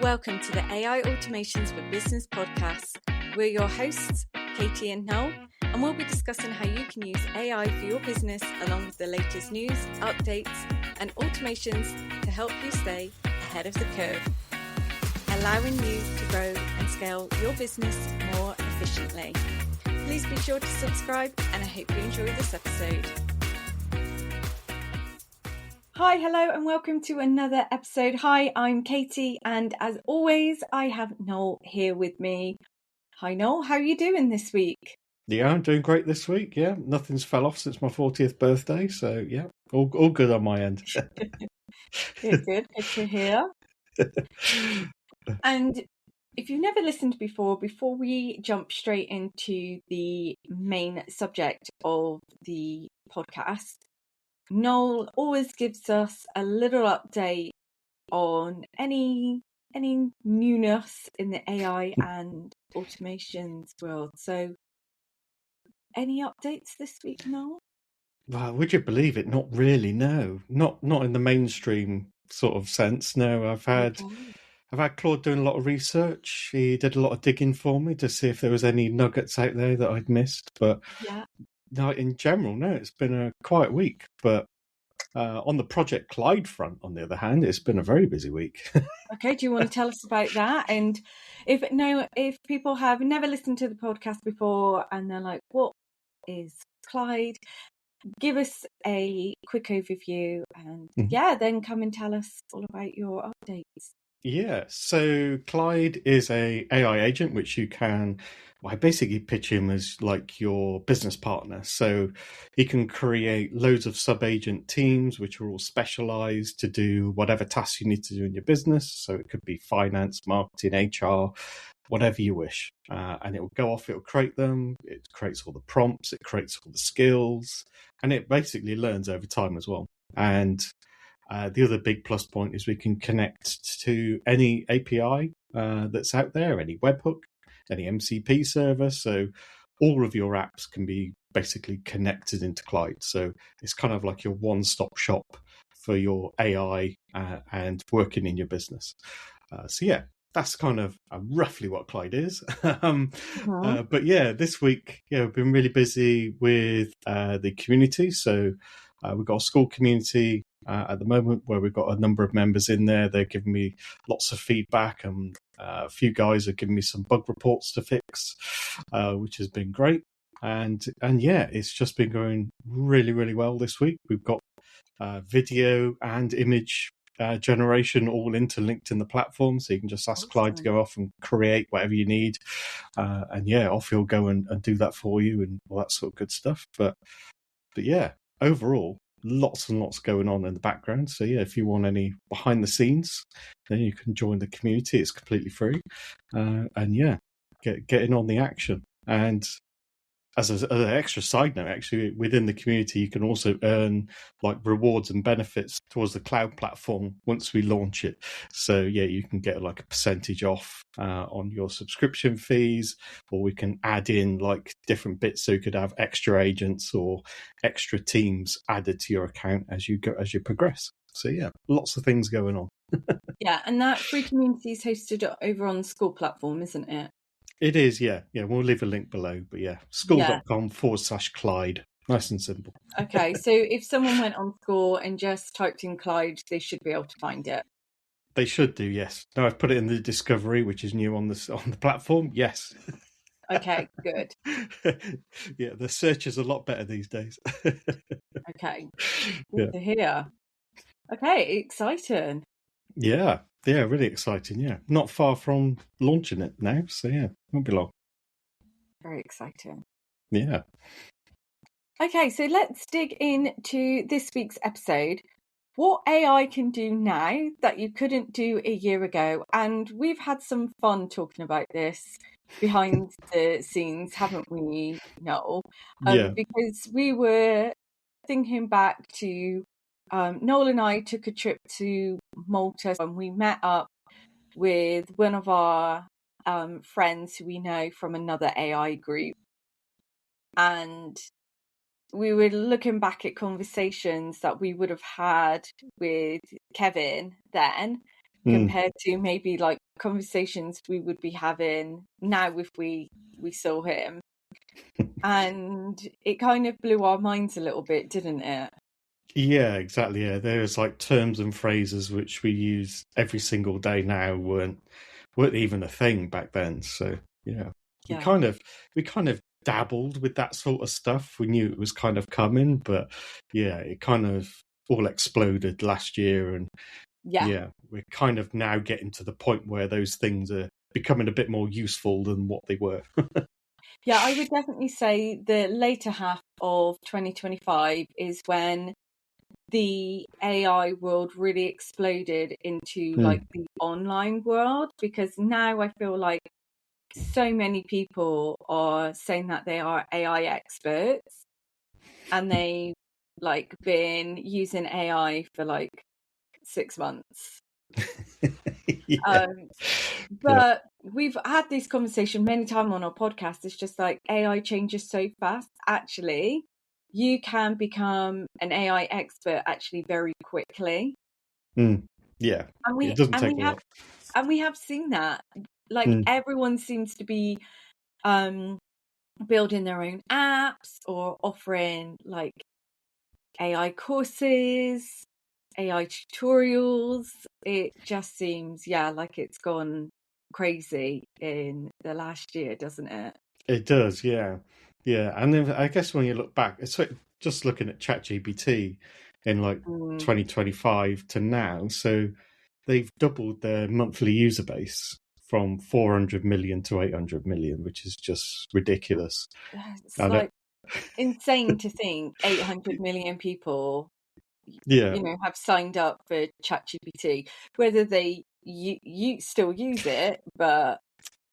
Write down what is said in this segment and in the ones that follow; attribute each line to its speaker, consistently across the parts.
Speaker 1: Welcome to the AI Automations for Business podcast. We're your hosts, Katie and Noel, and we'll be discussing how you can use AI for your business along with the latest news, updates, and automations to help you stay ahead of the curve, allowing you to grow and scale your business more efficiently. Please be sure to subscribe, and I hope you enjoy this episode. Hi, hello, and welcome to another episode. Hi, I'm Katie, and as always, I have Noel here with me. Hi, Noel. How are you doing this week?
Speaker 2: Yeah, I'm doing great this week. Yeah, nothing's fell off since my 40th birthday, so yeah, all good on my end.
Speaker 1: Good to hear. And if you've never listened before we jump straight into the main subject of the podcast, Noel always gives us a little update on any newness in the AI and automations world. So, any updates this week, Noel?
Speaker 2: Well, would you believe it? Not really. No, not in the mainstream sort of sense. No, I've had Claude doing a lot of research. He did a lot of digging for me to see if there was any nuggets out there that I'd missed. But no, in general, no, it's been a quiet week. But on the Project Clyde front, on the other hand, it's been a very busy week.
Speaker 1: Okay, do you want to tell us about that? And if people have never listened to the podcast before and they're like, what is Clyde? Give us a quick overview and then come and tell us all about your updates.
Speaker 2: Yeah, so Clyde is a AI agent which you can, I basically pitch him as like your business partner. So he can create loads of sub-agent teams which are all specialized to do whatever tasks you need to do in your business. So it could be finance, marketing, HR, whatever you wish. And it will go off, it will create them, it creates all the prompts, it creates all the skills, and it basically learns over time as well. And the other big plus point is we can connect to any API that's out there, any webhook, any MCP server. So all of your apps can be basically connected into Clyde. So it's kind of like your one-stop shop for your AI and working in your business. So yeah, that's kind of roughly what Clyde is. But yeah, this week, we've been really busy with the community. So we've got a school community at the moment where we've got a number of members in there. They're giving me lots of feedback, and a few guys are giving me some bug reports to fix, which has been great. And yeah, it's just been going really, really well this week. We've got video and image generation all interlinked in the platform, so you can just ask Clyde to go off and create whatever you need, and yeah, off he'll go and do that for you and all that sort of good stuff. But yeah, overall, lots and lots going on in the background. So yeah, if you want any behind the scenes, then you can join the community. It's completely free, and yeah, get in on the action. And as an extra side note, actually, within the community, you can also earn like rewards and benefits towards the cloud platform once we launch it. So yeah, you can get like a percentage off on your subscription fees, or we can add in like different bits. So you could have extra agents or extra teams added to your account as you progress. So yeah, lots of things going on.
Speaker 1: Yeah, and that free community is hosted over on the school platform, isn't it?
Speaker 2: It is, yeah. We'll leave a link below, but yeah, school.com/Clyde. Nice and simple.
Speaker 1: Okay, so if someone went on School and just typed in Clyde, they should be able to find it.
Speaker 2: They should do, yes. No, I've put it in the discovery, which is new on the platform. Yes.
Speaker 1: Okay, good.
Speaker 2: Yeah, the search is a lot better these days.
Speaker 1: Okay, good to hear. Okay, exciting.
Speaker 2: Yeah, really exciting. Yeah, not far from launching it now, so yeah, won't be long.
Speaker 1: Very exciting.
Speaker 2: Yeah.
Speaker 1: Okay, so let's dig into this week's episode. What AI can do now that you couldn't do a year ago. And we've had some fun talking about this behind the scenes, haven't we, Noel? Because we were thinking back to Noel and I took a trip to Malta and we met up with one of our friends who we know from another AI group. And we were looking back at conversations that we would have had with Kevin then compared to maybe like conversations we would be having now if we saw him. And it kind of blew our minds a little bit, didn't it?
Speaker 2: Yeah, exactly. Yeah, there's like terms and phrases which we use every single day now weren't even a thing back then. So yeah, we
Speaker 1: Yeah.
Speaker 2: kind of we kind of dabbled with that sort of stuff. We knew it was kind of coming, but yeah, it kind of all exploded last year, and
Speaker 1: Yeah.
Speaker 2: yeah, we're kind of now getting to the point where those things are becoming a bit more useful than what they were.
Speaker 1: Yeah, I would definitely say the later half of 2025 is when the AI world really exploded into like
Speaker 2: Mm.
Speaker 1: the online world, because now I feel like so many people are saying that they are AI experts and they've like been using AI for like 6 months.
Speaker 2: Yeah,
Speaker 1: Um,
Speaker 2: yeah.
Speaker 1: but we've had this conversation many times on our podcast. It's just like AI changes so fast. Actually, you can become an AI expert actually very quickly.
Speaker 2: Mm. Yeah,
Speaker 1: And
Speaker 2: it
Speaker 1: we
Speaker 2: doesn't
Speaker 1: and
Speaker 2: take
Speaker 1: we
Speaker 2: a
Speaker 1: have
Speaker 2: lot.
Speaker 1: and we have seen that. Like
Speaker 2: Mm.
Speaker 1: everyone seems to be um building their own apps or offering like AI courses, AI tutorials. It just seems, yeah, like it's gone crazy in the last year, doesn't it?
Speaker 2: It does, yeah, yeah. And then I guess when you look back, it's like just looking at ChatGPT in like
Speaker 1: Mm.
Speaker 2: 2025 to now. So they've doubled their monthly user base from 400 million to 800 million, which is just ridiculous.
Speaker 1: It's
Speaker 2: And
Speaker 1: like insane to think 800 million people,
Speaker 2: yeah,
Speaker 1: have signed up for ChatGPT, whether they you still use it, but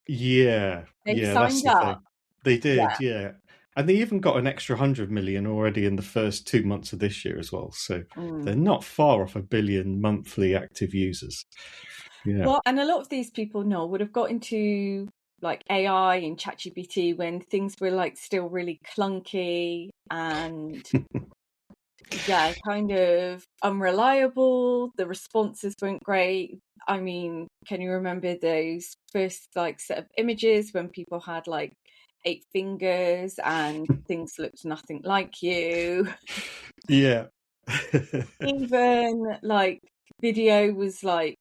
Speaker 2: yeah,
Speaker 1: they've
Speaker 2: yeah. That's
Speaker 1: signed
Speaker 2: the
Speaker 1: up.
Speaker 2: thing. They
Speaker 1: Yeah.
Speaker 2: did, yeah. And they even got an extra 100 million already in the first 2 months of this year as well. So
Speaker 1: Mm.
Speaker 2: they're not far off a billion monthly active users. Yeah.
Speaker 1: Well, and a lot of these people know would have got into like AI and ChatGPT when things were like still really clunky and yeah, kind of unreliable. The responses weren't great. I mean, can you remember those first like set of images when people had like 8 fingers and things looked nothing like you?
Speaker 2: Yeah.
Speaker 1: Even like video was like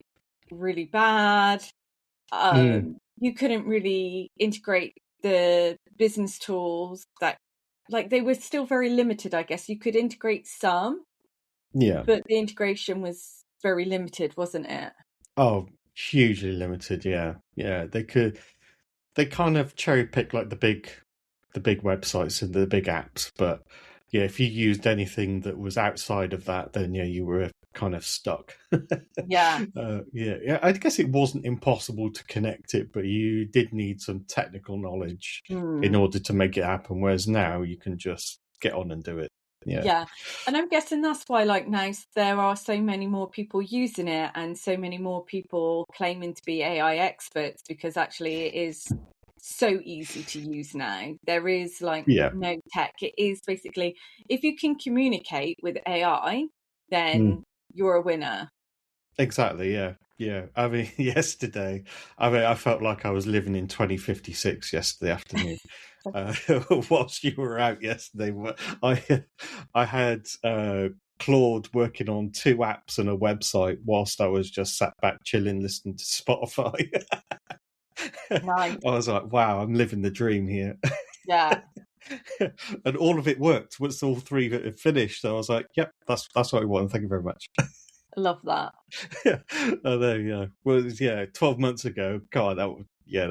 Speaker 1: really bad.
Speaker 2: Mm,
Speaker 1: You couldn't really integrate the business tools that like they were still very limited, I guess. You could integrate some,
Speaker 2: yeah.
Speaker 1: but the integration was very limited, wasn't it?
Speaker 2: Oh, hugely limited. Yeah. Yeah. they kind of cherry pick like the big websites and the big apps, but yeah, if you used anything that was outside of that, then yeah, you were kind of stuck.
Speaker 1: Yeah.
Speaker 2: Yeah, yeah. I guess it wasn't impossible to connect it, but you did need some technical knowledge in
Speaker 1: Mm.
Speaker 2: order to make it happen. Whereas now you can just get on and do it. Yeah.
Speaker 1: Yeah. And I'm guessing that's why like now there are so many more people using it and so many more people claiming to be AI experts, because actually it is so easy to use now. There is like
Speaker 2: Yeah.
Speaker 1: no tech. It is basically if you can communicate with AI,
Speaker 2: Mm.
Speaker 1: then you're a winner.
Speaker 2: Exactly, yeah. Yeah. I mean, yesterday, I felt like I was living in 2056 yesterday afternoon. Uh, whilst you were out yesterday, I I had Claude working on 2 apps and a website whilst I was just sat back chilling, listening to Spotify. I
Speaker 1: Nice.
Speaker 2: was like, wow, I'm living the dream here.
Speaker 1: Yeah.
Speaker 2: And all of it worked once all 3 had finished. So I was like, yep, that's what I want. Thank you very much.
Speaker 1: I love that.
Speaker 2: Oh, there you go. Well, yeah, 12 months ago, God, that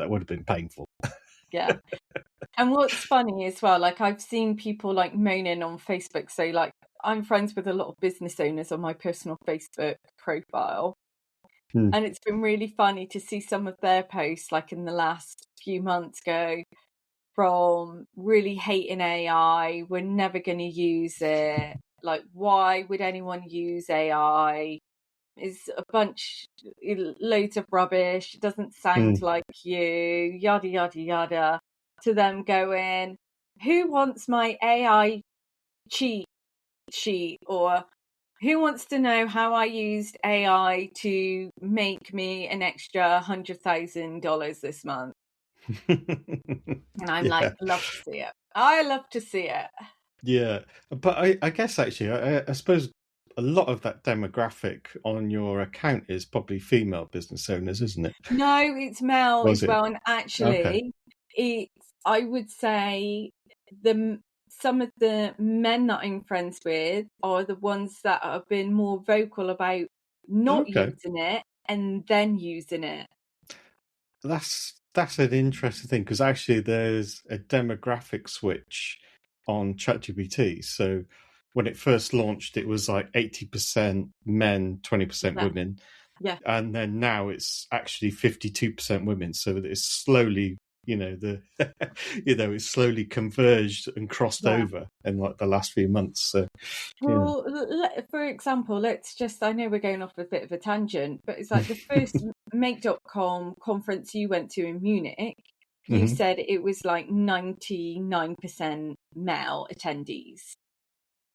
Speaker 2: would have been painful.
Speaker 1: Yeah. And what's funny as well, like I've seen people like moaning on Facebook. So like I'm friends with a lot of business owners on my personal Facebook profile.
Speaker 2: Hmm.
Speaker 1: And it's been really funny to see some of their posts like in the last few months go from really hating AI, we're never going to use it. Like, why would anyone use AI? Is a bunch, loads of rubbish. It doesn't sound
Speaker 2: Hmm.
Speaker 1: like you, yada, yada, yada. To them going, who wants my AI cheat sheet? Or Who wants to know how I used AI to make me an extra $100,000 this month? And I'm like,
Speaker 2: Yeah,
Speaker 1: love to see it. I love to see it.
Speaker 2: yeah. But I guess actually, I suppose a lot of that demographic on your account is probably female business owners, isn't it?
Speaker 1: No, it's Mel
Speaker 2: Was
Speaker 1: as
Speaker 2: it?
Speaker 1: well. And
Speaker 2: Okay.
Speaker 1: actually, it's, I would say, the some of the men that I'm friends with are the ones that have been more vocal about not
Speaker 2: Okay.
Speaker 1: using it and then using it.
Speaker 2: That's an interesting thing because actually there's a demographic switch on ChatGPT. So when it first launched, it was like 80% men, 20%
Speaker 1: Yeah,
Speaker 2: women,
Speaker 1: yeah,
Speaker 2: and then now it's actually 52% women. So it's slowly, it's slowly converged and crossed
Speaker 1: yeah.
Speaker 2: over in like the last few months. So yeah.
Speaker 1: Well, for example, let's just, I know we're going off a bit of a tangent, but it's like the first Make.com conference you went to in Munich, you
Speaker 2: Hmm.
Speaker 1: said it was like 99% male attendees.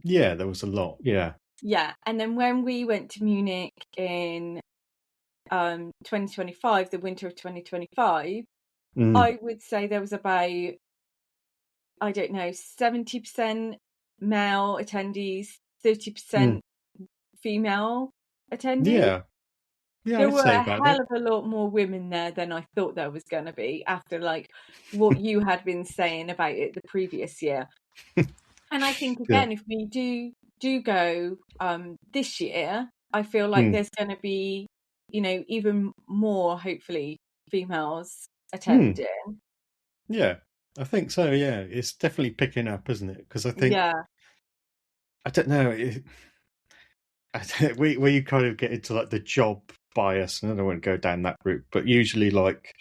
Speaker 2: Yeah, there was a lot. Yeah.
Speaker 1: Yeah. And then when we went to Munich in 2025, the winter of 2025,
Speaker 2: Mm.
Speaker 1: I would say there was about, I don't know, 70% male attendees, 30%
Speaker 2: Mm.
Speaker 1: female attendees.
Speaker 2: Yeah. Yeah,
Speaker 1: There
Speaker 2: I'd
Speaker 1: were
Speaker 2: say
Speaker 1: a
Speaker 2: about
Speaker 1: hell
Speaker 2: that.
Speaker 1: of a lot more women there than I thought there was going to be after like what you had been saying about it the previous year. And I think
Speaker 2: Yeah.
Speaker 1: again, if we do go this year, I feel like
Speaker 2: Mm.
Speaker 1: there's going to be, even more hopefully females
Speaker 2: Mm.
Speaker 1: attending.
Speaker 2: Yeah, I think so. Yeah, it's definitely picking up, isn't it? Because I think
Speaker 1: Yeah,
Speaker 2: I don't know. We you kind of get into like the job bias, and I don't want to go down that route. But usually, like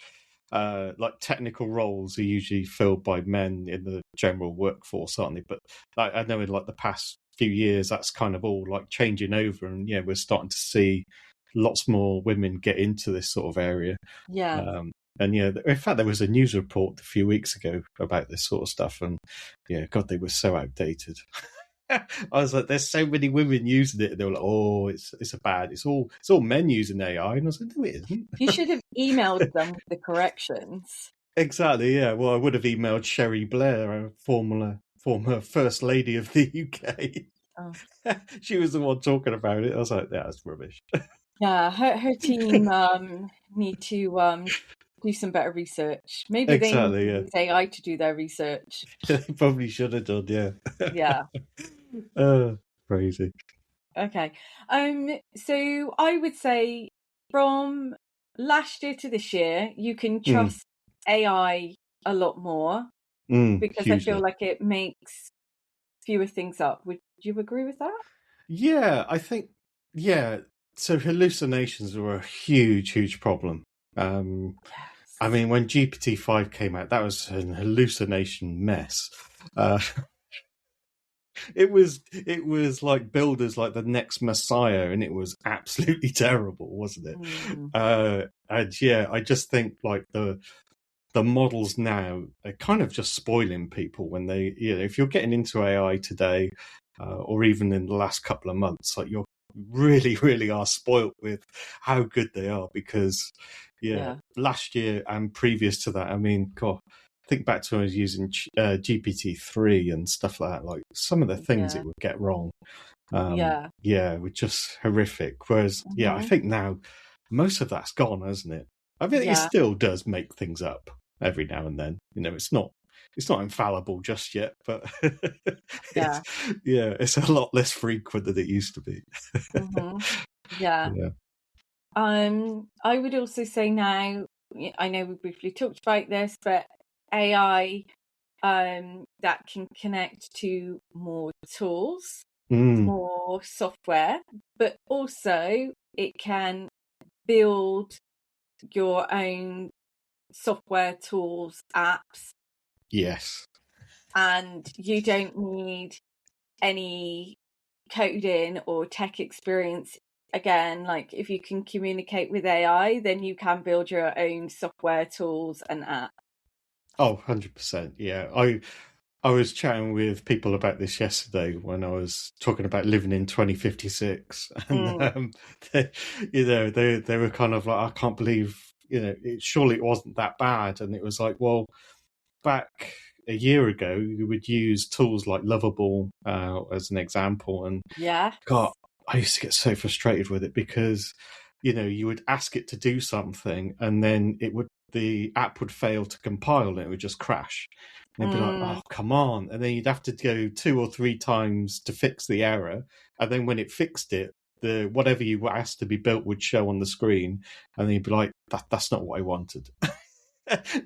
Speaker 2: technical roles are usually filled by men in the general workforce, aren't they? But like, I know in like the past few years, that's kind of all like changing over, and yeah, we're starting to see lots more women get into this sort of area.
Speaker 1: yeah.
Speaker 2: Um, and yeah, in fact, there was a news report a few weeks ago about this sort of stuff, and yeah, God, they were so outdated. I was like, "There's so many women using it." And they were like, "Oh, it's a bad. It's all men using AI." And I was like, "No, it isn't."
Speaker 1: You should have emailed them with the corrections.
Speaker 2: Exactly. Yeah. Well, I would have emailed Sherry Blair, a former First Lady of the UK.
Speaker 1: Oh.
Speaker 2: She was the one talking about it. I was like, "That's rubbish."
Speaker 1: Yeah, her team need to do some better research. Maybe they need
Speaker 2: Exactly.
Speaker 1: to
Speaker 2: Yeah.
Speaker 1: use AI to do their research.
Speaker 2: They probably should have done. Yeah.
Speaker 1: Yeah.
Speaker 2: uh, Crazy.
Speaker 1: Okay. So I would say from last year to this year, you can
Speaker 2: Mm,
Speaker 1: trust AI a lot more because I feel
Speaker 2: hugely.
Speaker 1: like it makes fewer things up. Would you agree with that?
Speaker 2: Yeah, I think, yeah. So hallucinations were a huge, huge problem. I
Speaker 1: Yes.
Speaker 2: mean, when GPT-5 came out, that was an hallucination mess. Uh, it was like builders like the next Messiah, and it was absolutely terrible, wasn't it?
Speaker 1: Mm,
Speaker 2: And yeah, I just think like the models now are kind of just spoiling people when they, if you're getting into AI today, or even in the last couple of months, like you're really, really are spoilt with how good they are because, yeah,
Speaker 1: yeah.
Speaker 2: last year and previous to that, I mean, God, think back to when I was using GPT-3 and stuff like that. Like some of the things
Speaker 1: Yeah.
Speaker 2: it would get wrong,
Speaker 1: Yeah.
Speaker 2: yeah, were just horrific. Whereas, yeah, I
Speaker 1: Hmm.
Speaker 2: think now most of that's gone, hasn't it? I mean, it
Speaker 1: Yeah.
Speaker 2: still does make things up every now and then. It's not infallible just yet, but
Speaker 1: Yeah.
Speaker 2: it's yeah, it's a lot less frequent than it used to be.
Speaker 1: Hmm. Yeah.
Speaker 2: Yeah.
Speaker 1: I would also say now, I know we briefly talked about this, but AI that can connect to more tools,
Speaker 2: Mm,
Speaker 1: more software, but also it can build your own software tools, apps,
Speaker 2: yes.
Speaker 1: and you don't need any coding or tech experience. Again, like if you can communicate with AI, then you can build your own software tools and apps.
Speaker 2: Oh, 100%. Yeah. I was chatting with people about this yesterday when I was talking about living in 2056, and
Speaker 1: Mm,
Speaker 2: they, they were kind of like, I can't believe, surely it wasn't that bad, and it was like, well, back a year ago, you would use tools like Lovable as an example, and
Speaker 1: yeah.
Speaker 2: God, I used to get so frustrated with it because, you would ask it to do something, and then the app would fail to compile, and it would just crash. And it'd be like,
Speaker 1: Mm,
Speaker 2: oh, come on. And then you'd have to go 2 or 3 times to fix the error. And then when it fixed it, the whatever you asked to be built would show on the screen. And then you'd be like, that's not what I wanted.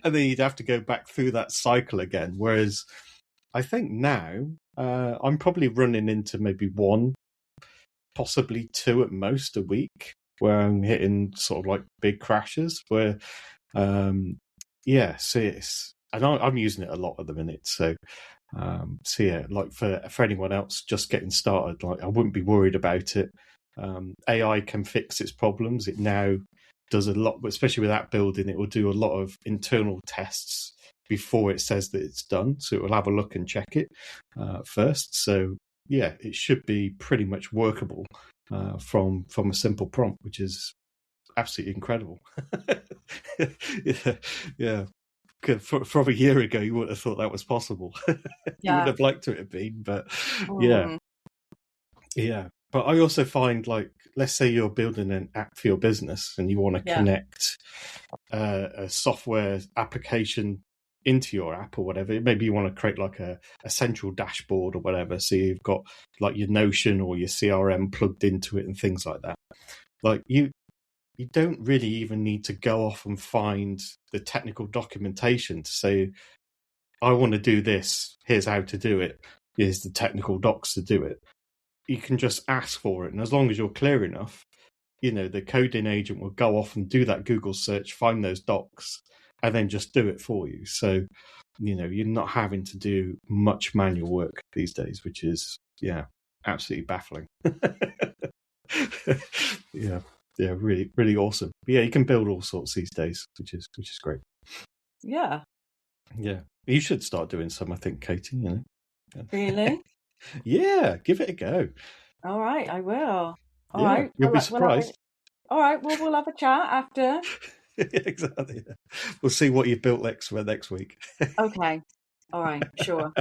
Speaker 2: And then you'd have to go back through that cycle again. Whereas I think now I'm probably running into maybe 1, possibly 2 at most a week where I'm hitting sort of like big crashes where, so it's, and I'm using it a lot at the minute. So yeah, like for anyone else just getting started, like I wouldn't be worried about it. AI can fix its problems. It now does a lot, especially with app building, it will do a lot of internal tests before it says that it's done. So it will have a look and check it first. So yeah, it should be pretty much workable from a simple prompt, which is absolutely incredible. yeah. From a year ago, you wouldn't have thought that was possible. You wouldn't
Speaker 1: yeah.
Speaker 2: have liked it to be, but yeah,
Speaker 1: Mm,
Speaker 2: yeah. But I also find, like, let's say you're building an app for your business and you want to
Speaker 1: yeah.
Speaker 2: connect a software application into your app or whatever. Maybe you want to create like a central dashboard or whatever. So you've got like your Notion or your CRM plugged into it and things like that. Like you don't really even need to go off and find the technical documentation to say, I want to do this. Here's how to do it. Here's the technical docs to do it. You can just ask for it. And as long as you're clear enough, the coding agent will go off and do that Google search, find those docs, and then just do it for you. So, you're not having to do much manual work these days, which is, absolutely baffling. yeah. Yeah, really, really awesome. But yeah, you can build all sorts these days, which is great.
Speaker 1: Yeah.
Speaker 2: Yeah. You should start doing some, I think, Katie,
Speaker 1: Really?
Speaker 2: Yeah, give it a go.
Speaker 1: All right, I will. All
Speaker 2: Yeah,
Speaker 1: right.
Speaker 2: you'll be
Speaker 1: We'll have
Speaker 2: surprised.
Speaker 1: all right. Well, we'll have a chat after.
Speaker 2: Exactly. We'll see what you built next week.
Speaker 1: Okay. All right. Sure.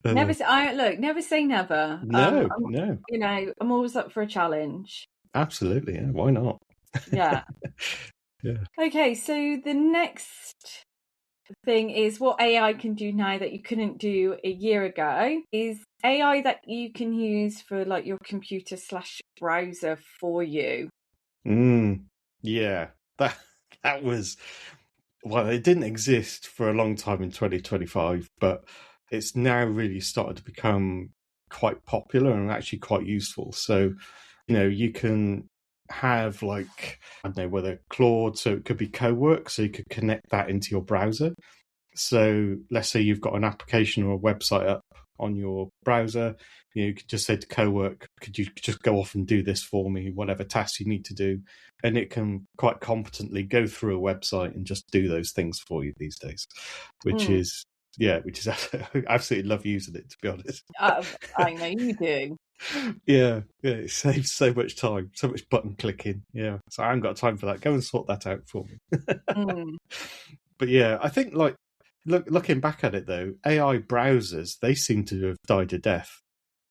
Speaker 2: Uh,
Speaker 1: Never say never.
Speaker 2: no, no,
Speaker 1: I'm always up for a challenge.
Speaker 2: absolutely. Yeah, why not?
Speaker 1: Yeah.
Speaker 2: Yeah.
Speaker 1: Okay. So the next thing is what AI can do now that you couldn't do a year ago is AI that you can use for like your computer / browser for you.
Speaker 2: Yeah. That was, well, it didn't exist for a long time in 2025, but it's now really started to become quite popular and actually quite useful. So, you can have like, I don't know, whether Claude, so it could be co-work, so you could connect that into your browser. So let's say you've got an application or a website up on your browser, you could just say to co-work, could you just go off and do this for me, whatever tasks you need to do, and it can quite competently go through a website and just do those things for you these days, which
Speaker 1: Mm.
Speaker 2: is I absolutely love using it, to be honest.
Speaker 1: I know you do.
Speaker 2: Yeah, it saves so much time, so much button clicking. Yeah, so I haven't got time for that. Go and sort that out for me.
Speaker 1: Mm.
Speaker 2: But yeah, I think like looking back at it though, AI browsers, they seem to have died a death.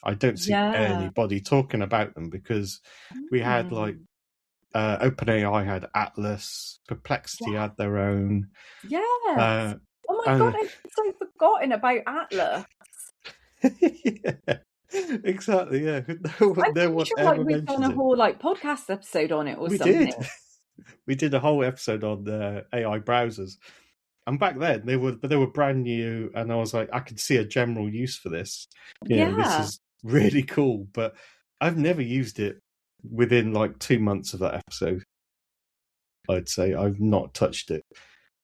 Speaker 2: I don't see
Speaker 1: Yeah.
Speaker 2: anybody talking about them because we had like
Speaker 1: Mm.
Speaker 2: OpenAI had Atlas, Perplexity
Speaker 1: Yeah.
Speaker 2: had their own,
Speaker 1: Yes.
Speaker 2: uh,
Speaker 1: Oh my God,
Speaker 2: and
Speaker 1: I've so forgotten about Atlas.
Speaker 2: yeah, exactly, yeah.
Speaker 1: I'm
Speaker 2: No
Speaker 1: pretty
Speaker 2: one
Speaker 1: sure like
Speaker 2: ever
Speaker 1: we've done
Speaker 2: mentions
Speaker 1: a
Speaker 2: it.
Speaker 1: whole like podcast episode on it or
Speaker 2: We
Speaker 1: something.
Speaker 2: did. We did a whole episode on AI browsers. And back then they were brand new, and I was like, I could see a general use for this. This
Speaker 1: Yeah.
Speaker 2: is really cool, but I've never used it within like 2 months of that episode. I'd say I've not touched it.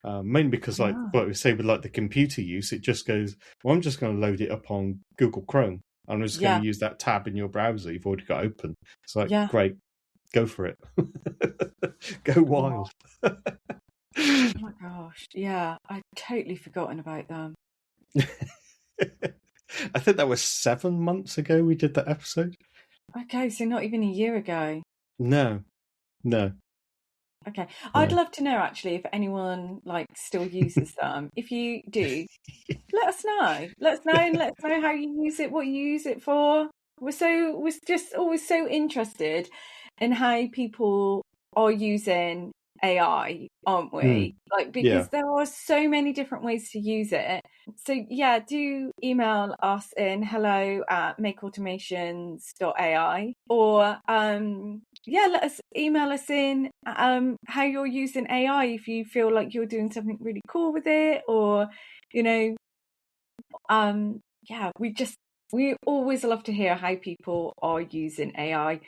Speaker 2: Mainly because, like
Speaker 1: Wow.
Speaker 2: what we say with like the computer use, it just goes, well, I'm just going to load it up on Google Chrome. I'm just going
Speaker 1: Yeah.
Speaker 2: to use that tab in your browser you've already got open. It's like,
Speaker 1: Yeah.
Speaker 2: great, go for it. Go
Speaker 1: Oh
Speaker 2: wild.
Speaker 1: my gosh. Yeah. I'd totally forgotten about them.
Speaker 2: I think that was 7 months ago we did that episode.
Speaker 1: Okay, so not even a year ago.
Speaker 2: No, no.
Speaker 1: Okay, I'd love to know actually if anyone like still uses them. If you do, let us know. Let us know, and let us know how you use it, what you use it for. We're just always so interested in how people are using AI, aren't we?
Speaker 2: Mm,
Speaker 1: Like,
Speaker 2: yeah.
Speaker 1: because there are so many different ways to use it. So yeah, do email us in hello@makeautomations.ai, or yeah, let us email us in how you're using AI, if you feel like you're doing something really cool with it, or you know, yeah, we always love to hear how people are using AI.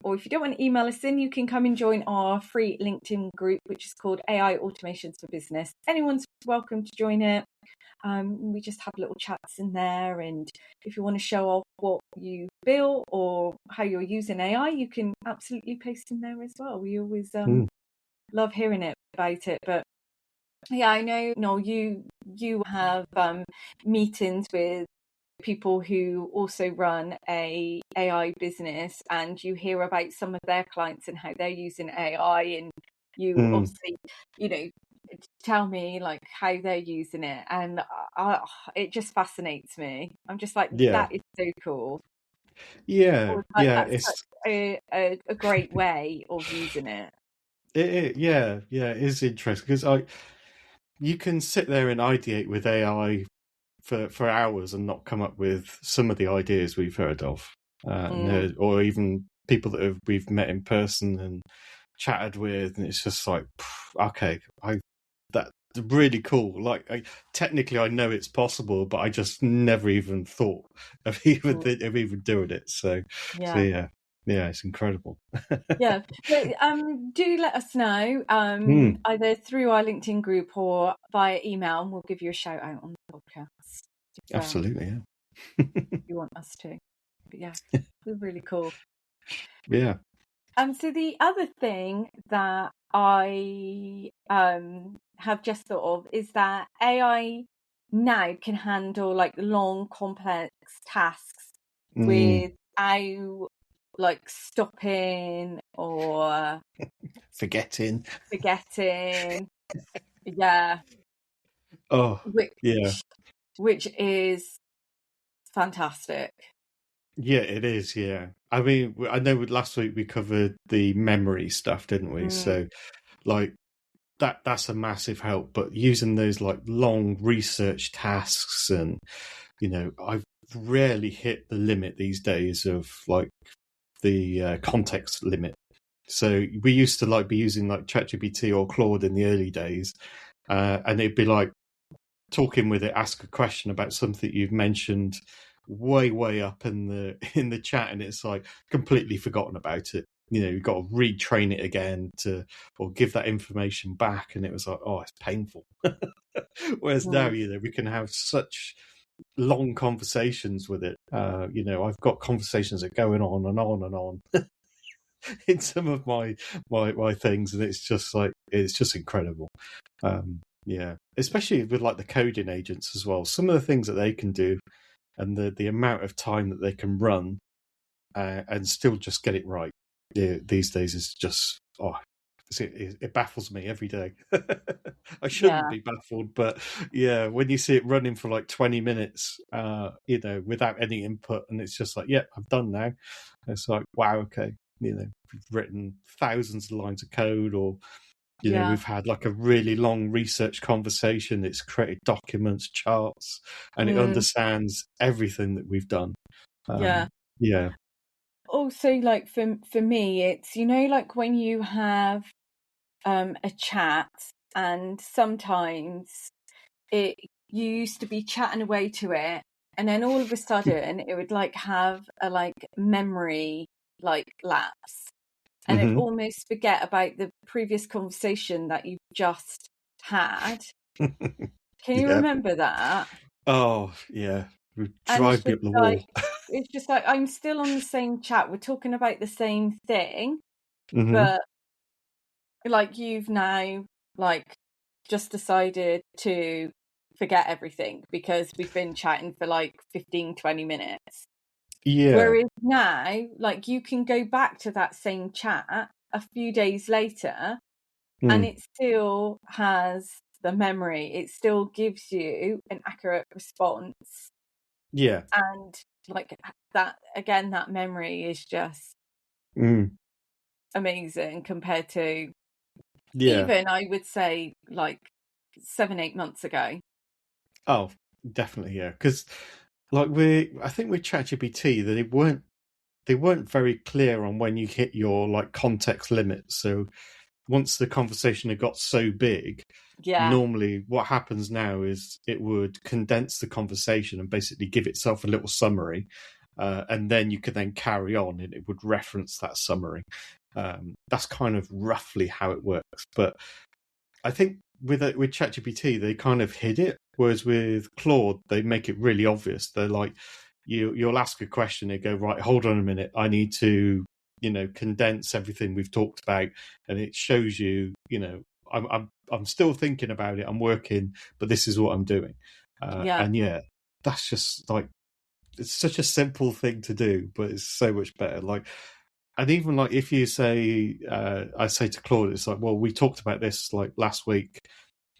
Speaker 1: Or if you don't want to email us in, you can come and join our free LinkedIn group, which is called AI Automations for Business. Anyone's welcome to join it. We just have little chats in there, and if you want to show off what you built or how you're using AI, you can absolutely post in there as well. We always
Speaker 2: Mm,
Speaker 1: love hearing it about it. But yeah, I know, Noel, you have meetings with people who also run a AI business, and you hear about some of their clients and how they're using AI, and you
Speaker 2: mm,
Speaker 1: obviously, you know, tell me like how they're using it, and it just fascinates me. I'm just like,
Speaker 2: yeah.
Speaker 1: that is so cool.
Speaker 2: Yeah.
Speaker 1: Or like
Speaker 2: Yeah.
Speaker 1: that's such a great way of using it.
Speaker 2: Yeah. Yeah. It is interesting because you can sit there and ideate with AI for hours and not come up with some of the ideas we've heard of,
Speaker 1: Mm,
Speaker 2: or even people that we've met in person and chatted with, and it's just like, okay, that's really cool. Like, technically, I know it's possible, but I just never even thought of
Speaker 1: mm,
Speaker 2: even doing it. So
Speaker 1: yeah.
Speaker 2: yeah, yeah, it's incredible.
Speaker 1: Yeah, but do let us know
Speaker 2: Mm,
Speaker 1: either through our LinkedIn group or via email, and we'll give you a shout out on the podcast if
Speaker 2: absolutely, yeah,
Speaker 1: you want us to. But yeah, it's really cool.
Speaker 2: yeah.
Speaker 1: So the other thing that I have just thought of is that AI now can handle like long, complex tasks
Speaker 2: Mm,
Speaker 1: without like stopping or
Speaker 2: forgetting.
Speaker 1: forgetting. Yeah,
Speaker 2: Oh, yeah.
Speaker 1: which is fantastic.
Speaker 2: Yeah, it is. Yeah, I mean, I know last week we covered the memory stuff, didn't we?
Speaker 1: Mm,
Speaker 2: So, like that's a massive help. But using those like long research tasks, and I've rarely hit the limit these days of like the context limit. So we used to like be using like ChatGPT or Claude in the early days, and it'd be like talking with it, ask a question about something you've mentioned way up in the chat, and it's like completely forgotten about it. You've got to retrain it again to or give that information back, and it was like, oh, it's painful. Whereas now,
Speaker 1: mm,
Speaker 2: we can have such long conversations with it. I've got conversations that are going on and on and on in some of my things, and it's just incredible. Yeah, especially with like the coding agents as well. Some of the things that they can do, and the amount of time that they can run, and still just get it right. Yeah, these days is just it baffles me every day. I shouldn't
Speaker 1: yeah,
Speaker 2: be baffled, but yeah, when you see it running for like 20 minutes, without any input, and it's just like, yeah, I'm done now. It's like, wow, okay, we've written thousands of lines of code, or
Speaker 1: yeah,
Speaker 2: we've had like a really long research conversation. It's created documents, charts, and it
Speaker 1: mm,
Speaker 2: understands everything that we've done.
Speaker 1: yeah.
Speaker 2: Yeah.
Speaker 1: Also, like for me, it's like when you have a chat, and sometimes it you used to be chatting away to it, and then all of a sudden it would like have a like memory like lapse, and it'd
Speaker 2: Hmm.
Speaker 1: almost forget about the previous conversation that you just had. Can you
Speaker 2: Yeah.
Speaker 1: remember that?
Speaker 2: Oh, yeah. Would
Speaker 1: And
Speaker 2: drive me up the wall.
Speaker 1: it's just like I'm still on the same chat. We're talking about the same thing,
Speaker 2: Hmm.
Speaker 1: but like you've now like just decided to forget everything because we've been chatting for like 15-20 minutes.
Speaker 2: Yeah.
Speaker 1: Whereas now, like, you can go back to that same chat a few days later and it still has the memory. It still gives you an accurate response.
Speaker 2: Yeah.
Speaker 1: And like that, again, that memory is just amazing compared to even, I would say, like 7-8 months ago.
Speaker 2: Oh, definitely, yeah. Because like I think with ChatGPT, they weren't very clear on when you hit your like context limits. So once the conversation had got so big, normally what happens now is it would condense the conversation and basically give itself a little summary, and then you could then carry on and it would reference that summary. That's kind of roughly how it works. But I think with ChatGPT, they kind of hid it, whereas with Claude, they make it really obvious. They're like, you'll ask a question, they go, right, hold on a minute, I need to, condense everything we've talked about, and it shows you, I'm still thinking about it, I'm working, but this is what I'm doing. And yeah, that's just like, it's such a simple thing to do, but it's so much better. Like, and even like if you say, I say to Claude, it's like, well, we talked about this like last week,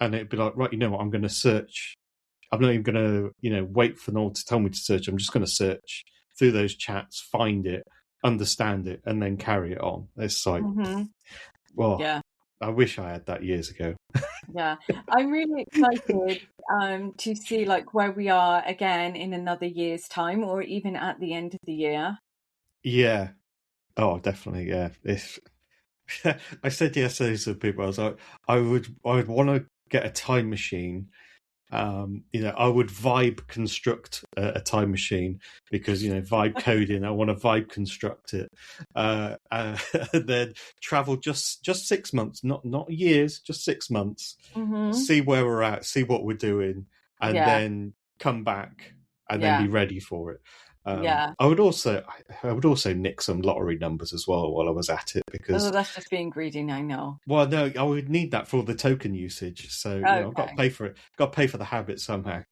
Speaker 2: and it'd be like, right, you know what, I'm going to search. I'm not even going to, wait for Noel to tell me to search. I'm just going to search through those chats, find it, understand it, and then carry it on. It's like, well, I wish I had that years ago.
Speaker 1: Yeah, I'm really excited to see like where we are again in another year's time, or even at the end of the year.
Speaker 2: Yeah. Oh, definitely. Yeah. I said yesterday to people, I was like, I would want to get a time machine. I would vibe construct a time machine because, vibe coding, I want to vibe construct it. And then travel just 6 months, not years, just 6 months, see where we're at, see what we're doing, and then come back and then be ready for it. I would also nick some lottery numbers as well while I was at it, because
Speaker 1: that's just being greedy now. No.
Speaker 2: well, no, I would need that for the token usage. So I've got to pay for it. Got to pay for the habit somehow.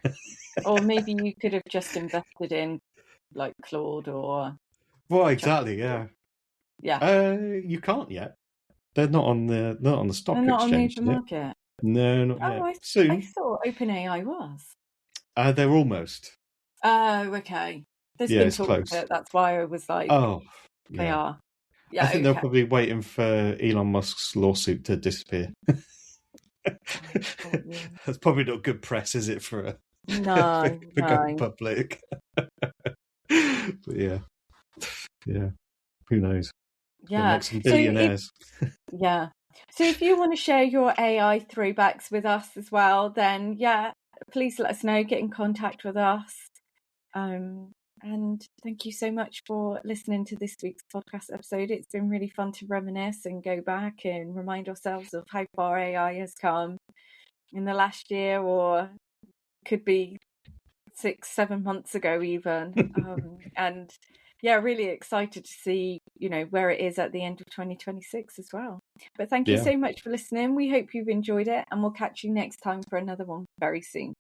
Speaker 1: Or maybe you could have just invested in like Claude or.
Speaker 2: Well, exactly. Yeah. You can't yet. They're not on the
Speaker 1: They're
Speaker 2: stock
Speaker 1: not on the
Speaker 2: exchange
Speaker 1: open
Speaker 2: yet.
Speaker 1: market.
Speaker 2: No, not
Speaker 1: Oh,
Speaker 2: yet.
Speaker 1: I
Speaker 2: Soon.
Speaker 1: thought OpenAI was.
Speaker 2: They're almost.
Speaker 1: Oh, okay. There's
Speaker 2: Yeah,
Speaker 1: been
Speaker 2: it's
Speaker 1: talk of
Speaker 2: close.
Speaker 1: it. That's why I was like,
Speaker 2: Oh,
Speaker 1: they
Speaker 2: yeah.
Speaker 1: are.
Speaker 2: I
Speaker 1: Yeah,
Speaker 2: think they're
Speaker 1: okay.
Speaker 2: probably waiting for Elon Musk's lawsuit to disappear. That's probably not good press, is it, for
Speaker 1: No,
Speaker 2: for going
Speaker 1: no.
Speaker 2: public? But yeah. Who knows? Gonna
Speaker 1: Yeah.
Speaker 2: make some
Speaker 1: So if
Speaker 2: billionaires.
Speaker 1: so if you want to share your AI throwbacks with us as well, then please let us know. Get in contact with us. And thank you so much for listening to this week's podcast episode. It's been really fun to reminisce and go back and remind ourselves of how far AI has come in the last year, or could be 6-7 months ago even. And really excited to see where it is at the end of 2026 as well. But thank you so much for listening. We hope you've enjoyed it, and we'll catch you next time for another one very soon.